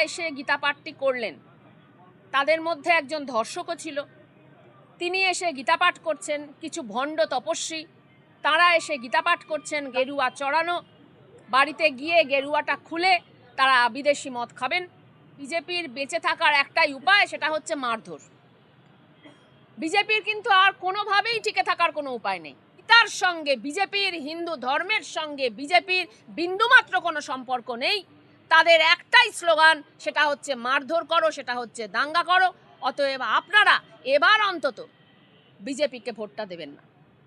এসে গীতা পাঠটি করলেন তাদের মধ্যে একজন ধর্ষকও ছিল। তিনি এসে গীতা পাঠ করছেন। কিছু ভণ্ড তপস্বী তারা এসে গীতা পাঠ করছেন গেরুয়া চড়ানো। বাড়িতে গিয়ে গেরুয়াটা খুলে তারা বিদেশি মদ খাবেন। বিজেপির বেঁচে থাকার একটাই উপায়, সেটা হচ্ছে মারধর। বিজেপির কিন্তু আর কোনোভাবেই টিকে থাকার কোনো উপায় নেই। তার সঙ্গে বিজেপির, হিন্দু ধর্মের সঙ্গে বিজেপির বিন্দুমাত্র কোনো সম্পর্ক নেই। তাদের একটাই স্লোগান, সেটা হচ্ছে মারধর করো, সেটা হচ্ছে দাঙ্গা করো। অতএব আপনারা এবার অন্তত বিজেপিকে ভোটটা দেবেন না।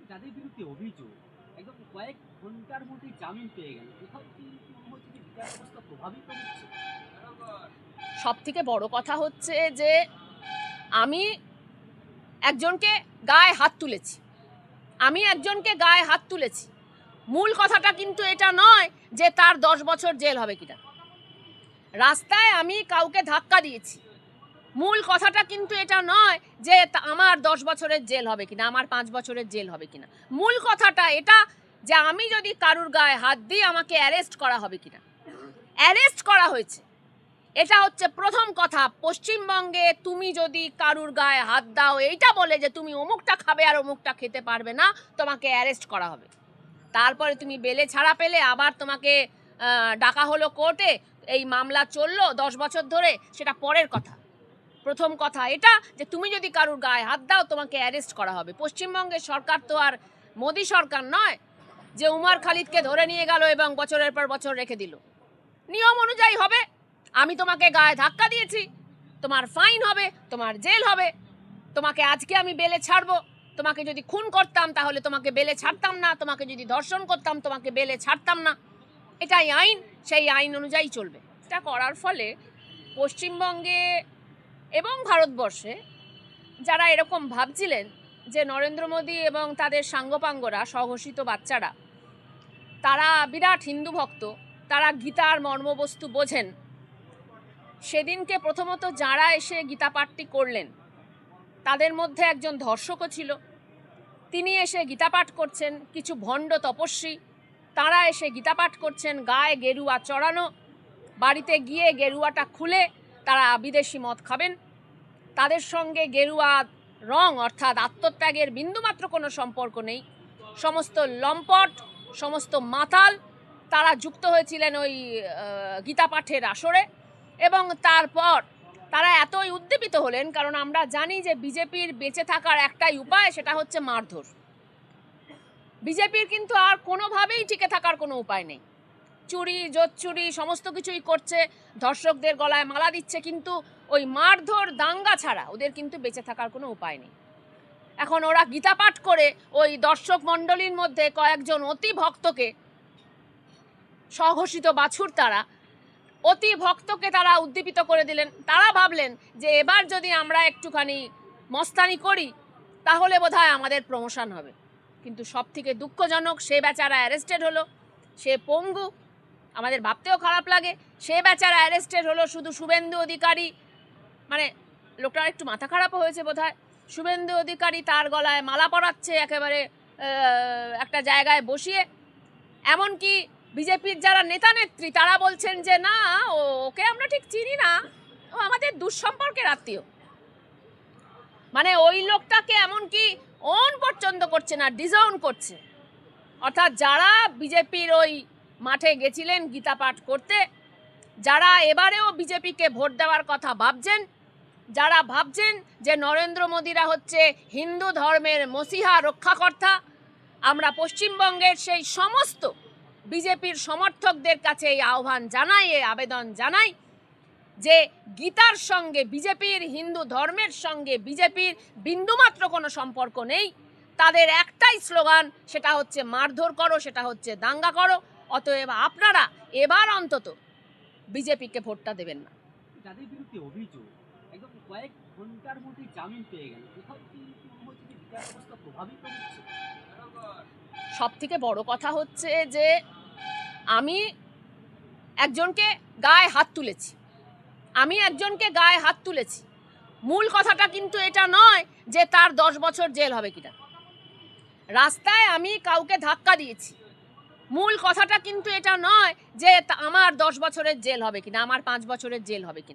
যাদের বিরুদ্ধে অভিযোগ একদম কয়েক ঘন্টার মধ্যে জামিন পেয়ে গেল, কোথাও কি বিচার ব্যবস্থা প্রভাবিত হচ্ছে? সব থেকে বড় কথা হচ্ছে যে আমি একজনকে গায়ে হাত তুলেছি। মূল কথাটা কিন্তু এটা নয় যে তার 10 বছর জেল হবে কিনা। রাস্তায় আমি কাউকে ধাক্কা দিয়েছি, মূল কথাটা কিন্তু এটা নয় যে আমার 10 বছরের জেল হবে কিনা, আমার 5 বছরের জেল হবে কিনা। মূল কথাটা এটা যে আমি যদি কারুর গায়ে হাত দিই আমাকে অ্যারেস্ট করা হবে কিনা। অ্যারেস্ট করা হয়েছে, এটা হচ্ছে প্রথম কথা। পশ্চিমবঙ্গে তুমি যদি কারুর গায়ে হাত দাও এইটা বলে যে তুমি অমুকটা খাবে আর অমুকটা খেতে পারবে না, তোমাকে অ্যারেস্ট করা হবে। তারপরে তুমি বেলে ছাড়া পেলে আবার তোমাকে ডাকা হলো কোর্টে, এই মামলা চললো 10 বছর ধরে, সেটা পরের কথা। প্রথম কথা এটা যে তুমি যদি কারুর গায়ে হাত দাও তোমাকে অ্যারেস্ট করা হবে। পশ্চিমবঙ্গের সরকার তো আর মোদি সরকার নয় যে উমর খালিদকে ধরে নিয়ে গেল এবং বছরের পর বছর রেখে দিল। নিয়ম অনুযায়ী হবে। আমি তোমাকে গায়ে ধাক্কা দিয়েছি, তোমার ফাইন হবে, তোমার জেল হবে। তোমাকে আজকে আমি বেলে ছাড়বো। তোমাকে যদি খুন করতাম তাহলে তোমাকে বেলে ছাড়তাম না, তোমাকে যদি ধর্ষণ করতাম তোমাকে বেলে ছাড়তাম না। এটাই আইন, সেই আইন অনুযায়ী চলবে। এটা করার ফলে পশ্চিমবঙ্গে এবং ভারতবর্ষে যারা এরকম ভাবছিলেন যে নরেন্দ্র মোদী এবং তাদের সাঙ্গপাঙ্গরা, স্বঘোষিত বাচ্চারা, তারা বিরাট হিন্দু ভক্ত, তারা গীতার মর্মবস্তু বোঝেন, সেদিনকে প্রথমত যারা এসে গীতা পাঠটি করলেন তাদের মধ্যে একজন ধর্ষকও ছিল। তিনি এসে গীতা পাঠ করছেন। কিছু ভণ্ড তপস্বী তারা এসে গীতা পাঠ করছেন গায়ে গেরুয়া চড়ানো। বাড়িতে গিয়ে গেরুয়াটা খুলে তারা বিদেশি মদ খাবেন। তাদের সঙ্গে গেরুয়া রং অর্থাৎ আত্মত্যাগের বিন্দুমাত্র কোনো সম্পর্ক নেই। সমস্ত লম্পট, সমস্ত মাতাল তারা যুক্ত হয়েছিলেন ওই গীতা পাঠের আসরে। এবং তারপর তারা এতই উদ্দীপিত হলেন, কারণ আমরা জানি যে বিজেপির বেঁচে থাকার একটাই উপায়, সেটা হচ্ছে মারধর। বিজেপির কিন্তু আর কোনোভাবেই টিকে থাকার কোনো উপায় নেই। চুরি, জোচ্চুরি সমস্ত কিছুই করছে, ধর্ষকদের গলায় মালা দিচ্ছে, কিন্তু ওই মারধর দাঙ্গা ছাড়া ওদের কিন্তু বেঁচে থাকার কোনো উপায় নেই। এখন ওরা গীতা পাঠ করে ওই দর্শক মণ্ডলীর মধ্যে কয়েকজন অতি ভক্তকে, স্বঘোষিত বাছুর তারা, অতি ভক্তকে তারা উদ্দীপিত করে দিলেন। তারা ভাবলেন যে এবার যদি আমরা একটুখানি মস্তানি করি তাহলে বোধহয় আমাদের প্রমোশন হবে। কিন্তু সব থেকে দুঃখজনক, সে বেচারা অ্যারেস্টেড হলো। সে পঙ্গু, আমাদের ভাবতেও খারাপ লাগে। সে বেচারা অ্যারেস্টেড হলো। শুধু শুভেন্দু অধিকারী, মানে লোকটার একটু মাথা খারাপও হয়েছে বোধহয়। শুভেন্দু অধিকারী তার গলায় মালা পরাচ্ছে একেবারে একটা জায়গায় বসিয়ে। এমনকি বিজেপির যারা নেতা নেত্রী তারা বলছেন যে না, ওকে আমরা ঠিক চিনি না, ও আমাদের দুঃসম্পর্কের আত্মীয়। মানে ওই লোকটাকে এমনকি অন পছন্দ করছে না, ডিজাউন করছে। অর্থাৎ যারা বিজেপির ওই মাঠে গেছিলেন গীতা পাঠ করতে, যারা এবারেও বিজেপিকে ভোট দেওয়ার কথা ভাবছেন, যারা ভাবছেন যে নরেন্দ্র মোদীরা হচ্ছে হিন্দু ধর্মের মসিহা রক্ষাকর্তা, আমরা পশ্চিমবঙ্গের সেই সমস্ত বিজেপির সমর্থকদের কাছে এই আহ্বান জানাই, এই আবেদন জানাই যে গীতার সঙ্গে বিজেপির, হিন্দু ধর্মের সঙ্গে বিজেপির বিন্দুমাত্র কোনো সম্পর্ক নেই। তাদের একটাই স্লোগান, সেটা হচ্ছে মারধর করো, সেটা হচ্ছে দাঙ্গা করো। অতএব আপনারা এবার অন্তত বিজেপিকে ভোটটা দেবেন না। যাদের বিরুদ্ধে অভিযোগ একদম কয়েক ঘন্টার মধ্যে জামিন পেয়ে গেল, কোথাও কি বিচার ব্যবস্থা প্রভাবিত হচ্ছে? সব থেকে বড় কথা হচ্ছে যে আমি একজনকে গায়ে হাত তুলেছি। মূল কথাটা কিন্তু এটা নয় যে তার 10 বছর জেল হবে কিনা। রাস্তায় আমি কাউকে ধাক্কা দিয়েছি, মূল কথাটা কিন্তু এটা নয় যে আমার 10 বছরের জেল হবে কিনা, আমার 5 বছরের জেল হবে কিনা।